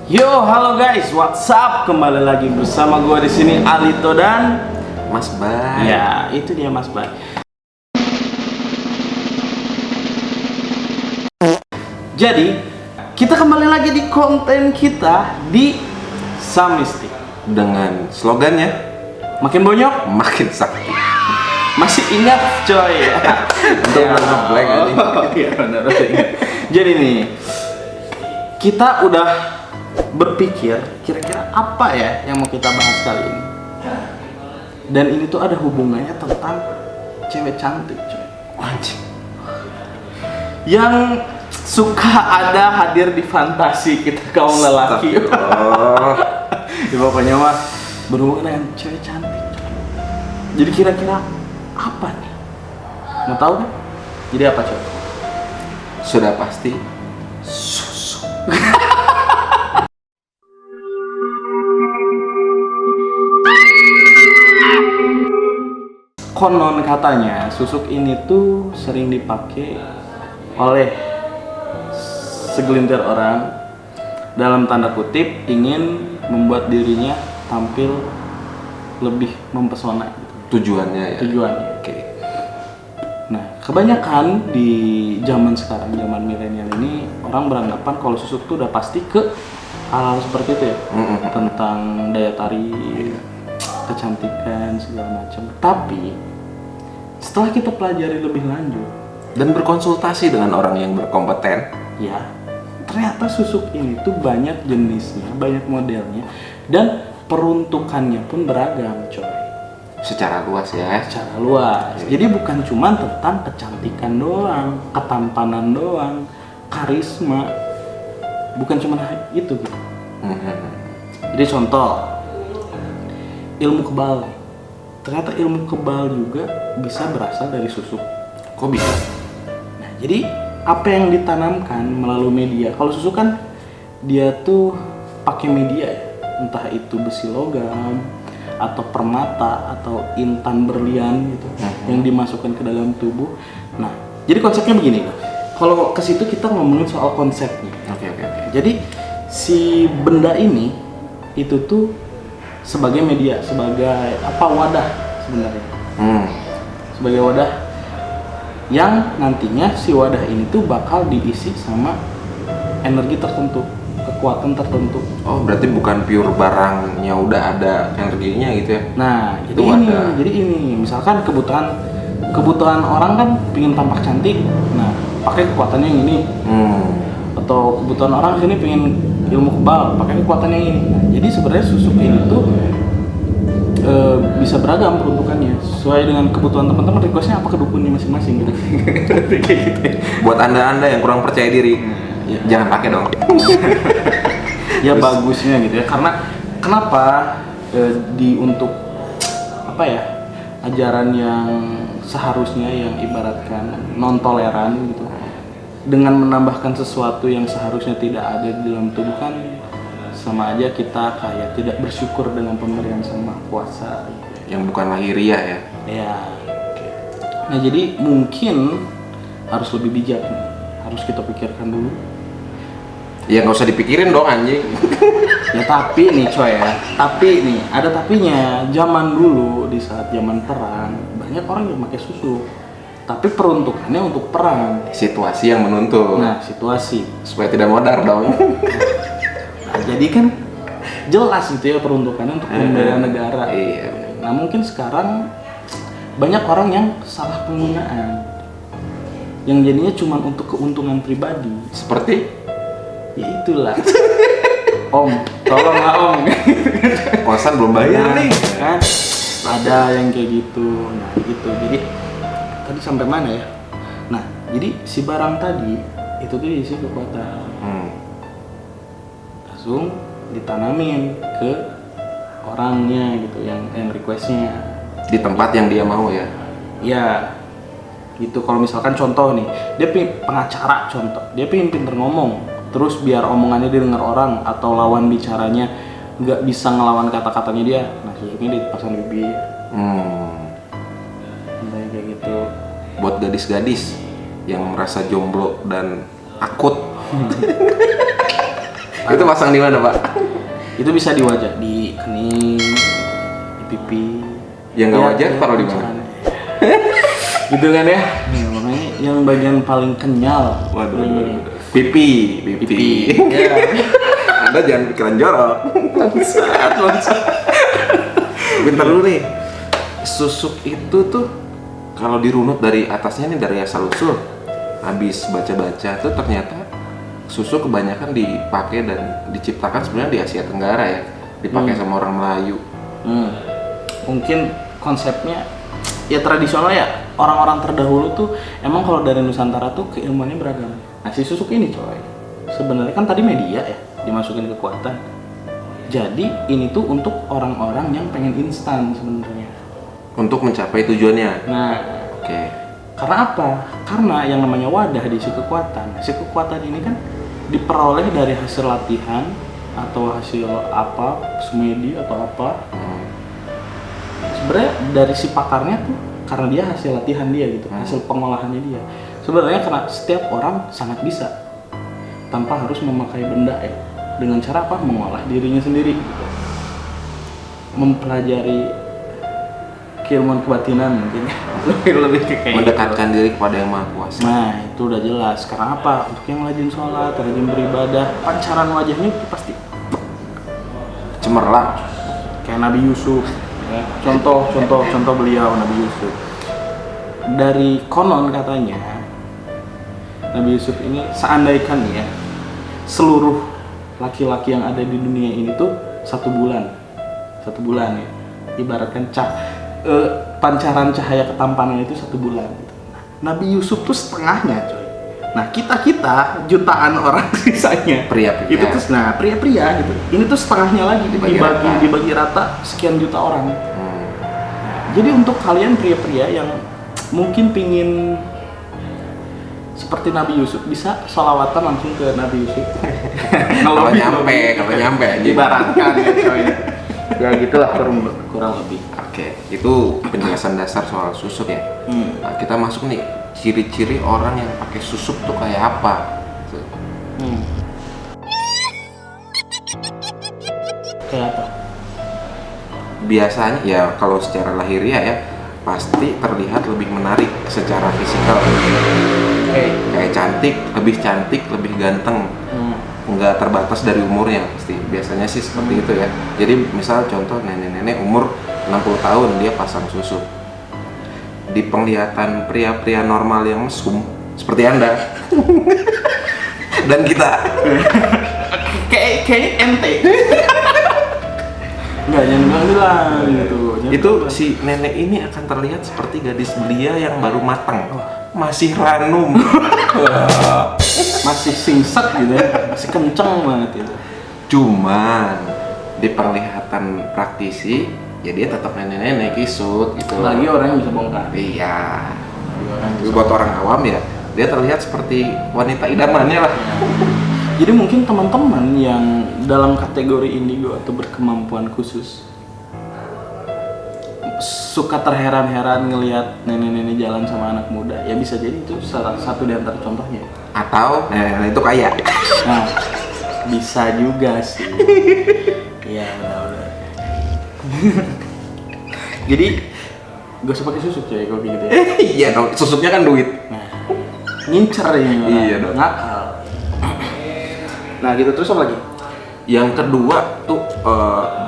Yo, halo guys, what's up? Kembali lagi bersama gue di sini Alito dan Mas Bay. ya, itu dia Mas Bay. Jadi, kita kembali lagi di konten kita di Samistik. Dengan slogannya Makin bonyok, makin sakti. masih ingat coy ya? Untuk nge-blank aja. Iya benar, masih ingat. Jadi nih, kita udah berpikir kira-kira apa ya yang mau kita bahas kali ini. Dan ini tuh ada hubungannya tentang cewek cantik coy. Anjing. Yang suka ada hadir di fantasi kita kaum lelaki. Oh, Ya, pokoknya mah berhubungan dengan cewek cantik coy. Jadi kira-kira apa nih? Mau tahu kan? Jadi apa coy? sudah pasti Susu. Konon katanya susuk ini tuh sering dipakai oleh segelintir orang dalam tanda kutip ingin membuat dirinya tampil lebih mempesona gitu, tujuannya ya. tujuannya. Oke. Nah, kebanyakan di zaman sekarang, zaman milenial ini orang beranggapan kalau susuk tuh udah pasti ke hal-hal seperti itu ya, tentang daya tarik, kecantikan segala macam. Tapi setelah kita pelajari lebih lanjut, Dan berkonsultasi dengan orang yang berkompeten. ya ternyata susuk ini tuh banyak jenisnya, banyak modelnya, dan peruntukannya pun beragam, coy. Secara luas ya. Secara luas. Jadi bukan cuma tentang kecantikan doang, ketampanan doang, karisma. Bukan cuma itu gitu. Jadi contoh, ilmu kebal. Ternyata ilmu kebal juga bisa berasal dari susuk. Kok bisa? Nah, jadi apa yang ditanamkan melalui media? Kalau susuk kan dia tuh pakai media ya, entah itu besi logam atau permata atau intan berlian gitu, yang dimasukkan ke dalam tubuh. Nah, jadi konsepnya begini. Kalau ke situ kita ngomongin soal konsepnya. Oke. Jadi si benda ini itu tuh sebagai media, sebagai apa, wadah sebenarnya. Sebagai wadah yang nantinya si wadah ini tuh bakal diisi sama energi tertentu, kekuatan tertentu. Oh, berarti bukan pure barangnya udah ada energinya gitu ya? Nah, Itu jadi ini misalkan kebutuhan orang kan pingin tampak cantik, nah pakai kekuatannya yang ini. Atau kebutuhan orang sini pingin ilmu kebal, pakai kekuatannya yang ini. Nah, jadi sebenarnya susuk ini tuh bisa beragam peruntukannya sesuai dengan kebutuhan teman-teman, requestnya apa ke dukunnya masing-masing gitu. Kayak gitu ya. Buat anda yang kurang percaya diri, jangan pakai dong. Ya bagusnya gitu ya, karena kenapa untuk apa ya, ajaran yang seharusnya yang ibaratkan non toleran gitu, dengan menambahkan sesuatu yang seharusnya tidak ada di dalam tubuh, kan sama aja kita kayak tidak bersyukur dengan pemberian Sang Maha Kuasa gitu. Yang bukan lagi ria ya. Ya. Nah, jadi mungkin harus lebih bijak nih. Harus kita pikirkan dulu. Ya nggak usah dipikirin dong anjing. Ya tapi nih coy ya, tapi nih ada tapinya. Zaman dulu, di saat zaman perang, banyak orang yang pakai susuk, tapi peruntukannya untuk perang. Situasi yang menuntut. Nah, situasi. Supaya tidak modar dong. Nah, jadi kan jelas itu ya peruntukannya untuk membela negara. Iya. Nah, mungkin sekarang banyak orang yang salah penggunaan, yang jadinya cuma untuk keuntungan pribadi. Seperti Ya itulah. Om, tolonglah Om. kosan belum bayar nih. Kan ada yang kayak gitu. Nah, gitu. Jadi tadi sampai mana ya? Nah, jadi si barang tadi itu tuh diisi kekuatan. Langsung ditanamin ke orangnya gitu, yang requestnya Di tempat yang dia mau ya. ya gitu. Kalau misalkan contoh nih, dia pengacara, contoh dia pengen pinter ngomong, terus biar omongannya didengar orang atau lawan bicaranya nggak bisa ngelawan kata-katanya dia, nah susuknya dipasang di bibir. Kayak gitu. Buat gadis-gadis yang merasa jomblo dan akut Itu pasang di mana, Pak? Itu bisa di wajah, di kening, di pipi. Yang nggak wajar taruh di mana? pancarannya. Gitu kan ya. Nih, makanya yang bagian paling kenyal. Waduh. Pipi. Ya. Anda jangan pikiran jorok. Bangsat. Bentar dulu nih. Susuk itu tuh kalau dirunut dari atasnya nih, dari asal usul. Habis baca-baca tuh ternyata susuk kebanyakan dipakai dan diciptakan sebenarnya di Asia Tenggara ya. Dipakai sama orang Melayu. Mungkin konsepnya ya tradisional ya, orang-orang terdahulu tuh emang kalau dari Nusantara tuh keilmuannya beragam. Nah si susuk ini coy, sebenarnya kan tadi media ya, dimasukin kekuatan. Jadi ini tuh untuk orang-orang yang pengen instan sebenarnya. Untuk mencapai tujuannya. Nah, Oke. karena apa? Karena yang namanya wadah diisi kekuatan. Si kekuatan ini kan diperoleh dari hasil latihan atau hasil apa, semedi atau apa. Sebenarnya dari si pakarnya tuh karena dia hasil latihan dia gitu, hasil pengolahannya dia. Sebenarnya karena setiap orang sangat bisa tanpa harus memakai benda ya, dengan cara apa? Mengolah dirinya sendiri gitu. Mempelajari keilmuan kebatinan mungkin lebih kayak Mendekatkan diri kepada Yang Maha Kuasa. Nah itu udah jelas. Karena apa? Untuk yang rajin sholat, rajin beribadah, pancaran wajahnya itu pasti Cemerlang. kayak Nabi Yusuf. Ya. Contoh beliau Nabi Yusuf. Dari konon katanya Nabi Yusuf ini seandainya ya seluruh laki-laki yang ada di dunia ini tuh 1 bulan ya, ibaratkan pancaran cahaya ketampanannya itu 1 bulan gitu. Nabi Yusuf tuh setengahnya coy. Nah kita jutaan orang sisanya Pria-pria. itu tuh pria gitu, ini tuh setengahnya lagi dibagi rata sekian juta orang. Jadi untuk kalian pria-pria yang mungkin pingin seperti Nabi Yusuf, bisa sholawatan langsung ke Nabi Yusuf. Kalau nyampe Ibaratkan ya coy. Ya gitulah kurang lebih. Oke, itu penjelasan dasar soal susuk ya. Nah, kita masuk nih, ciri-ciri orang yang pakai susuk tuh kayak apa? Tuh. Kayak apa? Biasanya ya kalau secara lahiriah ya pasti terlihat lebih menarik secara fisikal. Kayak cantik, lebih ganteng. Nggak terbatas dari umurnya pasti. Biasanya sih seperti itu ya. Jadi misal contoh nenek-nenek umur 60 tahun dia pasang susuk. Di penglihatan pria-pria normal yang mesum seperti Anda dan kita kayak ente. Enggak, jangan bilang gitu. itu si nenek ini akan terlihat seperti gadis belia yang baru matang, masih ranum. Masih singset gitu ya, masih kenceng banget itu. Cuman di penglihatan praktisi ya dia tetap nenek-nenek kisut gitu. Lagi orang yang bisa bongkar. Iya. Tapi buat orang awam ya dia terlihat seperti wanita idamannya lah. Jadi mungkin teman-teman yang dalam kategori indigo atau berkemampuan khusus suka terheran-heran ngelihat nenek-nenek jalan sama anak muda, ya bisa jadi itu salah satu di antara contohnya. Atau itu kaya. Nah, bisa juga sih. Iya, benar-benar. Jadi gak usah pakai susuk coy kalau gitu ya. Iya dong, susuknya kan duit. Nah, ngincer ini orang. Iya dong. Nakal. Nah gitu, terus apa lagi? Yang kedua tuh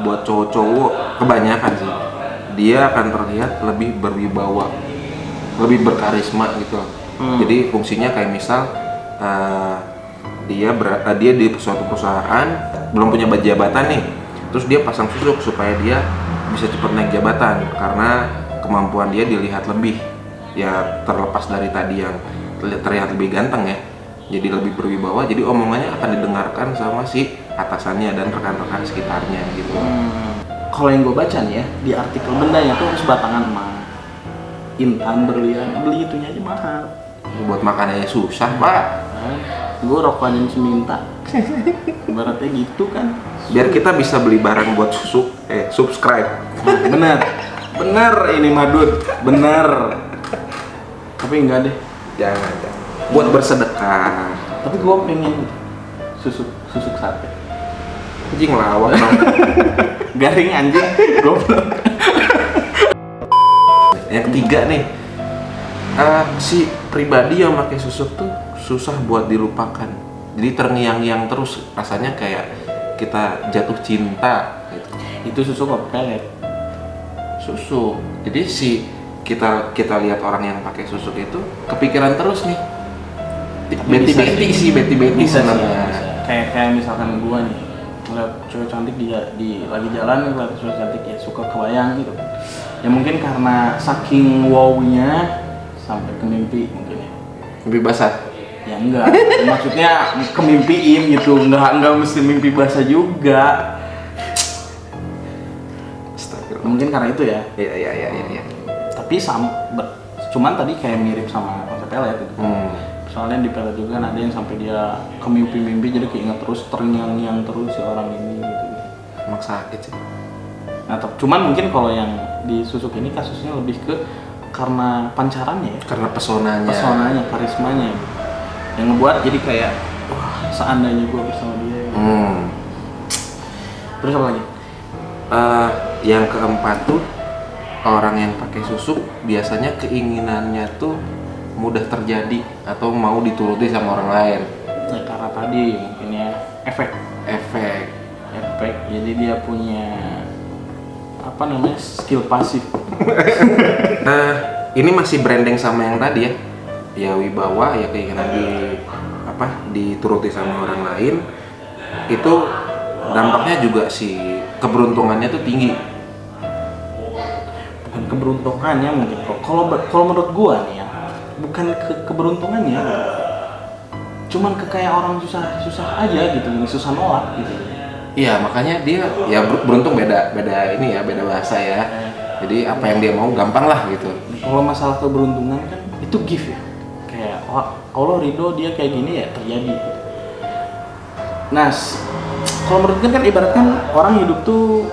buat cowok-cowok kebanyakan sih, dia akan terlihat lebih berwibawa, lebih berkarisma gitu. Jadi fungsinya kayak misal dia di suatu perusahaan belum punya jabatan nih, terus dia pasang susuk supaya dia bisa cepat naik jabatan karena kemampuan dia dilihat lebih, ya terlepas dari tadi yang terlihat lebih ganteng ya, jadi lebih berwibawa, jadi omongannya akan didengarkan sama si atasannya dan rekan-rekan sekitarnya gitu. Kalau yang gue baca nih ya, di artikel bendanya tuh harus batangan emas, intan, berlian, beli itunya aja mahal. Buat makanannya susah pak. Nah, gue rokokan seminta, ibaratnya gitu kan. Biar kita bisa beli barang buat subscribe. Nah, bener ini Madud, bener. Tapi enggak deh. Jangan. Buat bersedekah. Tapi gue pengen susuk sate. Anjing lawak dong. Garing anjing, goblok. Yang ketiga nih, si pribadi yang pakai susuk tuh susah buat dilupakan. Jadi terngiang-ngiang terus, rasanya kayak kita jatuh cinta gitu. Itu susu apa pelet? Susuk. Jadi kita lihat orang yang pakai susuk itu kepikiran terus nih. Beti-beti sih, beti-beti Bisa sih, sebenarnya. bisa. Kayak misalkan gua nih ngeliat cewek cantik di lagi jalan ngeliat cewek cantik ya suka kebayang gitu. Ya mungkin karena saking wow-nya sampai ke mimpi mungkin ya. Lebih basah. Ya enggak, maksudnya kemimpiin gitu, enggak mesti mimpi basah juga. Astagfirullah. Mungkin karena itu ya. Iya. Tapi cuman tadi kayak mirip sama konsep pelet gitu. Soalnya di pelet juga kan ada yang sampai dia ke mimpi-mimpi jadi keinget terus, terngiang-ngiang terus si orang ini gitu. Emang sakit sih. Nah, cuman mungkin kalau yang di susuk ini kasusnya lebih ke karena pancarannya ya. Karena pesonanya. Karismanya gitu. Yang ngebuat jadi kayak wah seandainya gue bersama dia. Terus apa lagi? Yang keempat tuh orang yang pakai susuk biasanya keinginannya tuh mudah terjadi atau mau dituruti sama orang lain. Ya karena tadi mungkin ya efek. Jadi dia punya apa namanya skill pasif. Nah, ini masih branding sama yang tadi ya. Ya wibawa, ya keinginan dituruti sama orang lain. Itu dampaknya juga si keberuntungannya tuh tinggi. Bukan keberuntungannya mungkin kok. Kalau menurut gua nih ya, bukan keberuntungannya. Cuman kayak orang susah aja gitu, susah nolak gitu. Iya, makanya dia ya beruntung beda bahasa ya. Jadi apa yang dia mau gampang lah gitu. Kalau masalah keberuntungan kan itu gift ya. Kayak Allah ridho dia kayak gini ya terjadi. Nah, kalau menurut kan ibaratkan orang hidup tuh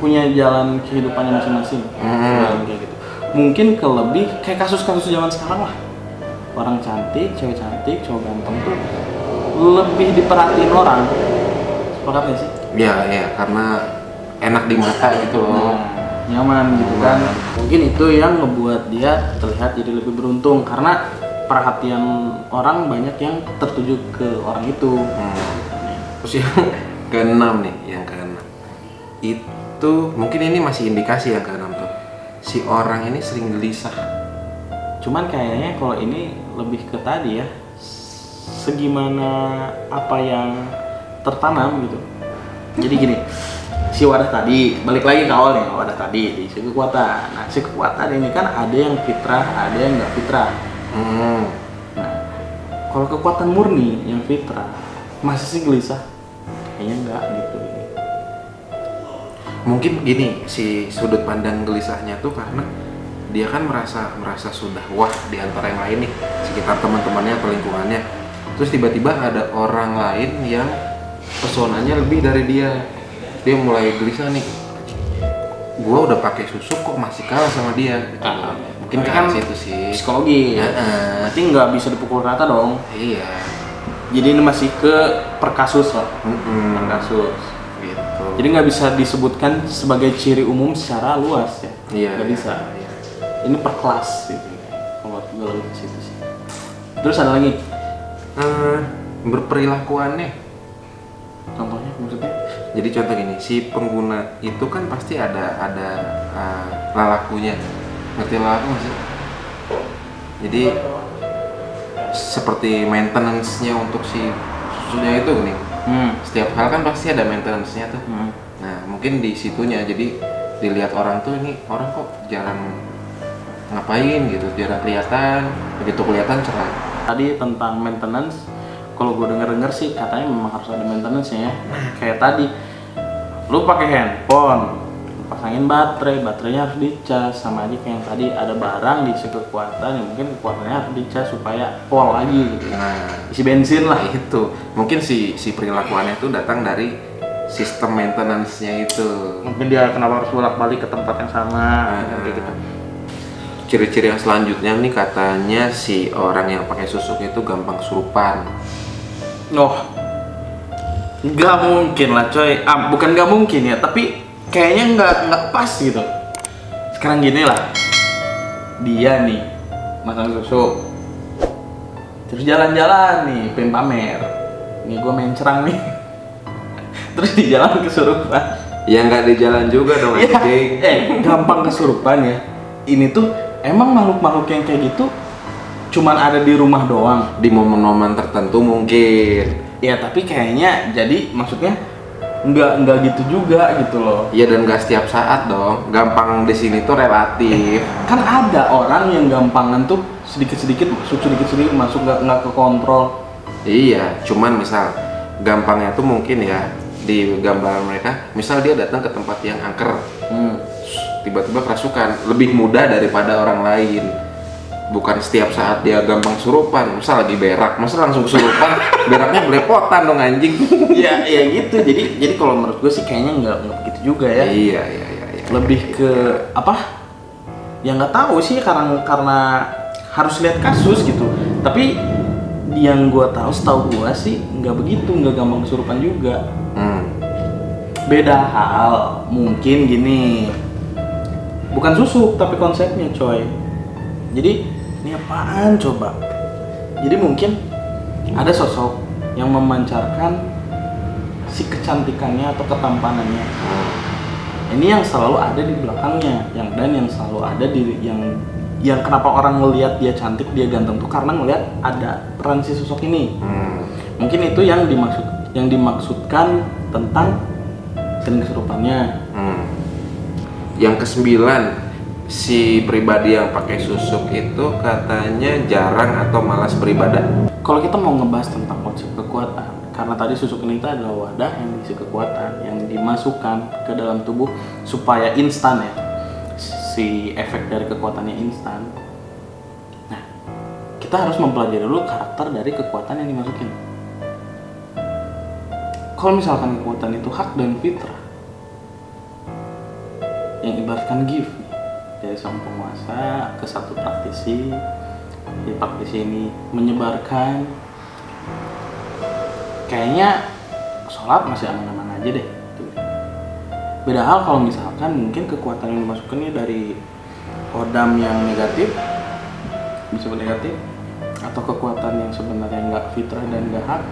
punya jalan kehidupannya masing-masing. Kayak gitu. Mungkin kayak kasus-kasus zaman sekarang lah. Orang cantik, cewek cantik, cowok ganteng tuh lebih diperhatiin orang. Sepakat gak sih? Iya, karena enak di mata gitu loh. Nyaman gitu kan. Mungkin itu yang ngebuat dia terlihat jadi lebih beruntung karena perhatian orang banyak yang tertuju ke orang itu. Terus yang keenam nih, itu mungkin ini masih indikasi yang keenam tuh. Si orang ini sering gelisah. Cuman kayaknya kalau ini lebih ke tadi ya, segimana apa yang tertanam gitu. Jadi gini, si wadah tadi, balik lagi ke awal nih, wadah tadi di si kekuatan. Nah, si kekuatan ini kan ada yang fitrah, ada yang nggak fitrah. Nah, kalau kekuatan murni yang fitrah, masih sih gelisah? Kayaknya enggak gitu. Mungkin gini, si sudut pandang gelisahnya tuh karena dia kan merasa sudah wah di antara yang lain nih, sekitar teman-temannya atau lingkungannya. Terus tiba-tiba ada orang lain yang pesonanya lebih dari dia. Dia mulai gelisah nih. Gua udah pakai susuk kok masih kalah sama dia. Gitu. Mungkin kan situ sih. Psikologi. Berarti nggak bisa dipukul rata dong. Iya. Jadi ini masih ke per kasus lah. Per kasus. Gitu. Jadi nggak bisa disebutkan sebagai ciri umum secara luas ya. Iya. Nggak bisa. Ini per kelas gitu. Kalau gue lebih ke situ sih. Terus ada lagi. Berperilakuannya. Contohnya maksudnya? Jadi contoh gini, si pengguna itu kan pasti ada lalakunya. Ngerti lalaku nggak sih? Jadi seperti maintenance-nya untuk si susunya itu gini. Setiap hal kan pasti ada maintenance-nya tuh. Nah, mungkin di situnya jadi dilihat orang tuh, ini orang kok jarang ngapain gitu, jarang kelihatan, begitu kelihatan cerah. Tadi tentang maintenance, kalau gue denger sih katanya memang harus ada maintenance-nya ya. Kayak tadi, lu pakai handphone, pasangin baterainya harus dicas. Sama aja kayak yang tadi ada barang diisi kekuatan, ya mungkin kekuatannya harus dicas supaya pol lagi gitu. Nah, isi bensin lah. Itu mungkin si perilakuannya itu datang dari sistem maintenance-nya itu. Mungkin dia kenapa harus bolak-balik ke tempat yang sama, kayak gitu. Ciri-ciri yang selanjutnya nih katanya si orang yang pakai susuk itu gampang kesurupan. Nggak mungkin lah coy. Bukan nggak mungkin ya, tapi kayaknya nggak pas gitu. Sekarang gini lah, dia nih makan susu, terus jalan-jalan nih, pengen pamer. Nih gue main cerang nih, terus di jalan kesurupan. Ya nggak di jalan juga dong Ya, anjing. gampang kesurupan ya. Ini tuh emang makhluk-makhluk yang kayak gitu cuman ada di rumah doang. Di momen-momen tertentu mungkin. Ya tapi kayaknya jadi maksudnya nggak gitu juga gitu loh. Ya dan nggak setiap saat dong. Gampang di sini tuh relatif. Kan ada orang yang gampangan tuh sedikit-sedikit masuk nggak ke kontrol. Iya, cuman misal gampangnya tuh mungkin ya di gambaran mereka, misal dia datang ke tempat yang angker, tiba-tiba kerasukan, lebih mudah daripada orang lain. Bukan setiap saat dia gampang surupan, misal lagi berak, masa langsung kesurupan, beraknya belepotan dong anjing. Ya gitu. Jadi kalau menurut gue sih kayaknya nggak begitu juga ya. Iya. Lebih ke apa? Ya nggak tahu sih karena harus lihat kasus gitu. Tapi yang gue setahu gue sih nggak begitu, nggak gampang kesurupan juga. Beda hal, mungkin gini, bukan susuk tapi konsepnya coy. Jadi ini apaan coba? Jadi mungkin ada sosok yang memancarkan si kecantikannya atau ketampanannya. Ini yang selalu ada di belakangnya, yang selalu ada di yang kenapa orang ngelihat dia cantik, dia ganteng tuh karena ngelihat ada peran si sosok ini. Mungkin itu yang dimaksudkan tentang sering kesurupannya. Yang kesembilan, si pribadi yang pakai susuk itu katanya jarang atau malas beribadah. Kalau kita mau ngebahas tentang konsep kekuatan, karena tadi susuk ini adalah wadah yang berisi kekuatan yang dimasukkan ke dalam tubuh supaya instan ya, si efek dari kekuatannya instan. Nah, kita harus mempelajari dulu karakter dari kekuatan yang dimasukin. Kalau misalkan kekuatan itu hak dan fitrah, yang ibaratkan gift nih, dari sang penguasa ke satu praktisi, di praktisi ini menyebarkan, kayaknya sholat masih aman-aman aja deh. Beda hal kalau misalkan mungkin kekuatan yang dimasukannya dari kodam yang negatif, bisa negatif, atau kekuatan yang sebenarnya nggak fitrah dan nggak hak,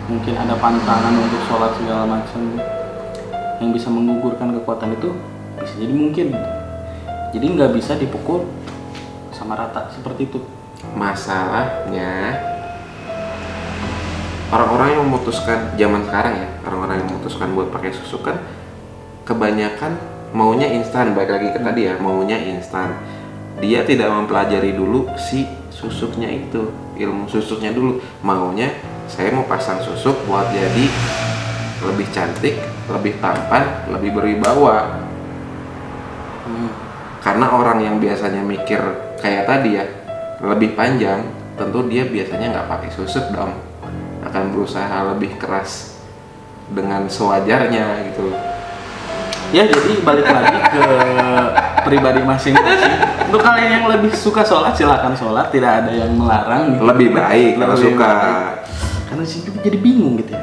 mungkin ada pantangan untuk sholat segala macam yang bisa menggugurkan kekuatan itu, bisa jadi mungkin. Jadi nggak bisa dipukul sama rata seperti itu. Masalahnya orang-orang yang memutuskan zaman sekarang ya, orang-orang yang memutuskan buat pakai susuk kan kebanyakan maunya instan. Balik lagi ke tadi ya, maunya instan. Dia tidak mempelajari dulu si susuknya itu, ilmu susuknya dulu. Maunya saya mau pasang susuk buat jadi lebih cantik, lebih tampan, lebih berwibawa. Karena orang yang biasanya mikir kayak tadi ya, lebih panjang, tentu dia biasanya nggak pakai susuk dong, akan berusaha lebih keras dengan sewajarnya gitu. Ya jadi balik lagi ke pribadi masing-masing. Untuk kalian yang lebih suka sholat, silakan sholat, tidak ada yang melarang. Lebih baik kalau Lebih suka. baik. Karena sih juga jadi bingung gitu ya.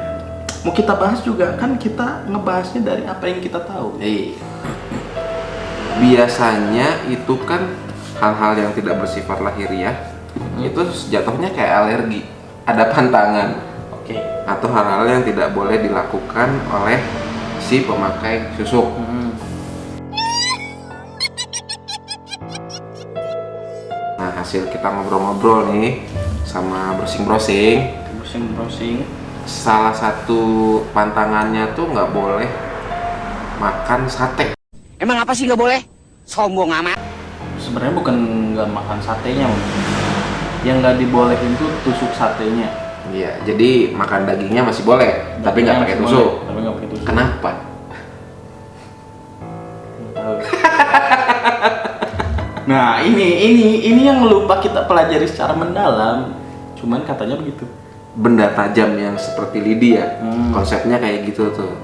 Mau kita bahas juga kan kita ngebahasnya dari apa yang kita tahu. Biasanya itu kan hal-hal yang tidak bersifat lahiriah, itu jatuhnya kayak alergi, ada pantangan. Oke. Atau hal-hal yang tidak boleh dilakukan oleh si pemakai susuk. Nah, hasil kita ngobrol-ngobrol nih sama browsing-browsing, salah satu pantangannya tuh nggak boleh makan sate. Emang apa sih nggak boleh? Sombong amat. Sebenarnya bukan nggak makan satenya, yang nggak dibolehin tuh tusuk satenya. Iya, jadi makan dagingnya masih boleh, tapi nggak pakai tusuk. Tapi nggak pakai tusuk. Kenapa? Tahu. Nah ini yang lupa kita pelajari secara mendalam. Cuman katanya begitu. Benda tajam yang seperti lidi ya, konsepnya kayak gitu tuh.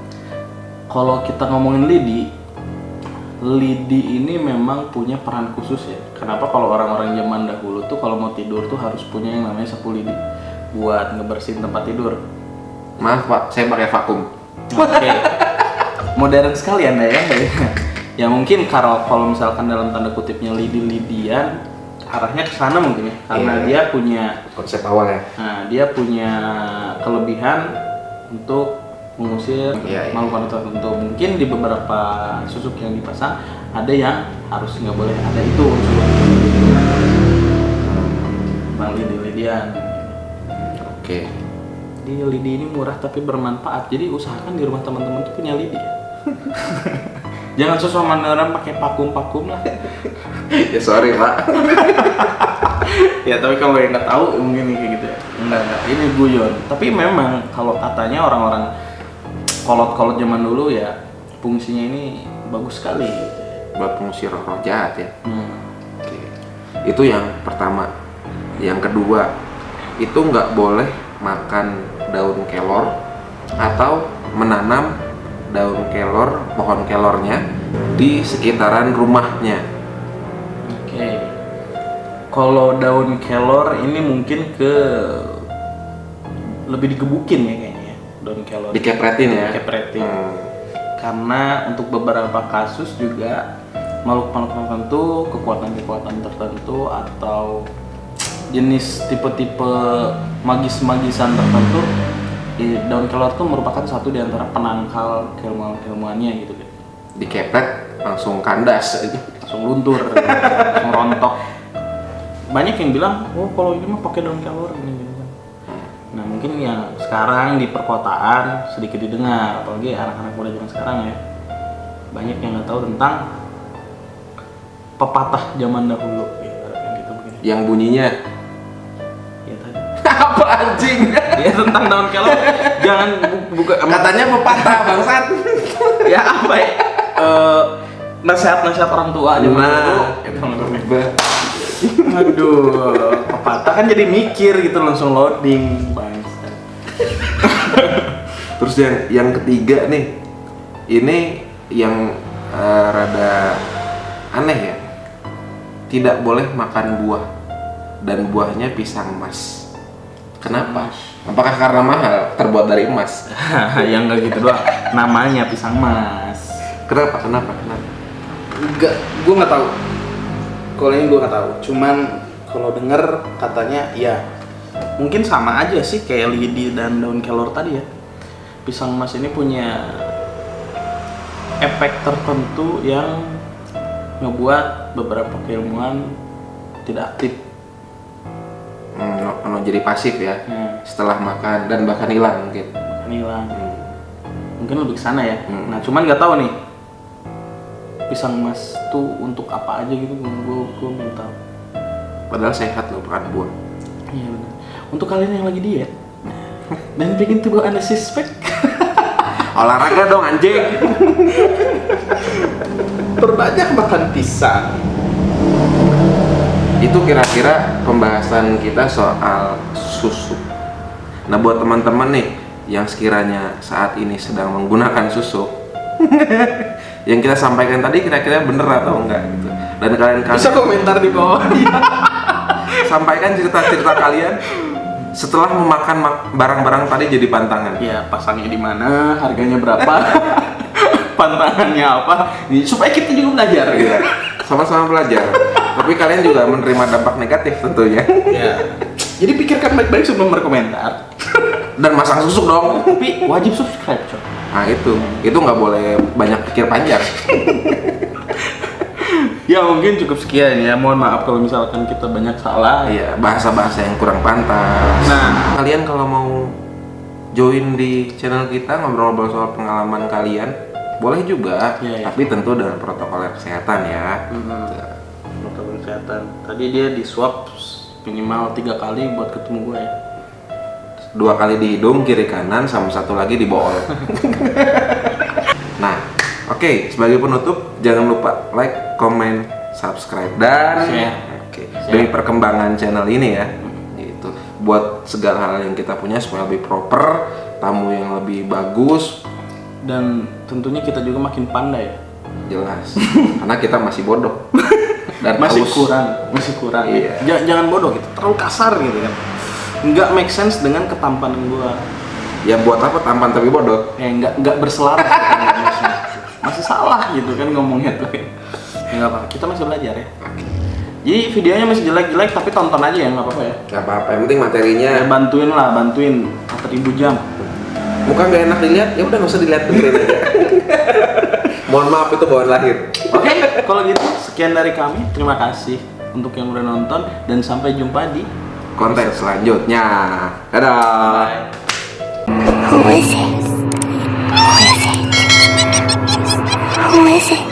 Kalau kita ngomongin lidi ini memang punya peran khusus ya. Kenapa kalau orang-orang zaman dahulu tuh kalau mau tidur tuh harus punya yang namanya sapu lidi buat ngebersihin tempat tidur. Maaf Pak, saya pakai vakum. Oke. Modern sekali Anda ya. Ya mungkin kalau misalkan dalam tanda kutipnya lidi-lidian, arahnya ke sana mungkin ya. Karena Iya. dia punya Konsep awalnya. dia punya kelebihan untuk mengusir Iya, iya. makhluk tertentu. Mungkin di beberapa susuk yang dipasang ada yang harus nggak boleh ada itu unsur bang lidi-lidian. Oke. Jadi lidi ini murah tapi bermanfaat. Jadi usahakan di rumah teman-teman tuh punya lidi ya. Jangan sosok mandaran pakai pakum-pakum lah. Ya sorry Pak. Ya tapi kalau yang nggak tahu mungkin kayak gitu ya. Enggak. Ini guyon. Tapi memang kalau katanya orang-orang kolot-kolot zaman dulu ya fungsinya ini bagus sekali. Buat mengusir roh jahat ya. Hmm. Oke. Itu yang pertama. Yang kedua, itu nggak boleh makan daun kelor atau menanam daun kelor, pohon kelornya di sekitaran rumahnya. Oke. Kalau daun kelor ini mungkin lebih digebukin ya kayaknya. Daun kelor. Dikepretin ya. Dikepretin. Hmm. Karena untuk beberapa kasus juga makhluk-makhluk tertentu, kekuatan-kekuatan tertentu atau jenis tipe-tipe magis-magisan tertentu, daun kelor itu merupakan satu di antara penangkal keilmuan-keilmuannya gitu. Dikepret langsung kandas gitu. Langsung luntur, langsung rontok. Banyak yang bilang, oh kalau ini mah pakai daun kelor ini gitu kan. Nah mungkin yang sekarang di perkotaan sedikit didengar, apalagi anak-anak muda zaman sekarang ya, banyak yang nggak tahu tentang pepatah zaman dahulu gitu begini. Yang bunyinya Ya tadi. apa anjing? Ya tentang daun kelor, jangan buka. Katanya pepatah bangsat. Ya apa ya? Nasihat-nasihat orang tua aja Nah, itu aduh, pepatah kan jadi mikir gitu langsung loading bangsa. Terus yang ketiga nih, ini yang rada aneh ya. Tidak boleh makan buah dan buahnya pisang emas. Kenapa? Apakah karena mahal terbuat dari emas? Yang enggak gitu doang. Namanya pisang mas. Kenapa? Enggak, gua nggak tahu. Kalau ini gua nggak tahu. Cuman kalau denger katanya ya mungkin sama aja sih kayak lidi dan daun kelor tadi ya. Pisang emas ini punya efek tertentu yang ngebuat beberapa keilmuan tidak aktif. Jadi pasif ya. Setelah makan dan bahkan hilang mungkin. Hilang. Mungkin lebih ke sana ya. Hmm. Nah, cuman nggak tahu nih. Pisang emas tuh untuk apa aja gitu, gue belum tahu. Padahal sehat loh makan buah. Iya benar. Untuk kalian yang lagi diet dan bikin tubuh Anda suspek, Olahraga dong anjing. perbanyak makan pisang. Itu kira-kira pembahasan kita soal susu. Nah buat teman-teman nih yang sekiranya saat ini sedang menggunakan susu, yang kita sampaikan tadi kira-kira bener atau enggak gitu. Dan kalian Bisa komentar di bawah. sampaikan cerita-cerita kalian setelah memakan barang-barang tadi jadi pantangan. Ya pasangnya di mana, harganya berapa, pantangannya apa, supaya kita juga belajar. Iya, sama-sama belajar. Tapi kalian juga menerima dampak negatif tentunya. Ya. Jadi pikirkan baik-baik sebelum berkomentar. Dan masang susuk dong. Tapi wajib subscribe, coy. Nah itu nggak boleh banyak pikir panjang. Ya mungkin cukup sekian ya. Mohon maaf kalau misalkan kita banyak salah. Iya, bahasa-bahasa yang kurang pantas. Nah, Kalian kalau mau join di channel kita ngobrol-ngobrol soal pengalaman kalian, boleh juga. Iya, iya. Tapi tentu dengan protokol kesehatan ya. protokol kesehatan. Tadi dia di swab minimal 3 kali buat ketemu gue ya. 2 kali di hidung kiri kanan sama 1 lagi di bool. Nah, oke, sebagai penutup jangan lupa like, comment, subscribe dan Share. Oke, demi perkembangan channel ini ya. Gitu. Buat segala hal yang kita punya supaya lebih proper, tamu yang lebih bagus, Dan tentunya kita juga makin pandai ya. jelas. Karena kita masih bodoh. Dan Masih haus. kurang. Iya. Jangan bodoh gitu, terlalu kasar gitu kan. Nggak make sense dengan ketampanan gue. Ya buat apa tampan tapi bodoh? Nggak berselaras gitu, masih salah gitu kan ngomongnya tuh. Ya nggak apa, kita masih belajar ya. Jadi videonya masih jelek-jelek tapi tonton aja ya, nggak apa-apa ya. Nggak apa-apa, yang penting materinya. Ya bantuin 4.000 jam. Muka nggak enak dilihat, ya udah nggak usah dilihat, dengerin aja. Mohon maaf itu bawaan lahir. Oke, kalau gitu sekian dari kami. Terima kasih untuk yang udah nonton dan sampai jumpa di Konten selanjutnya. Dadah. Bye. Who is it? Who is it? Who is it?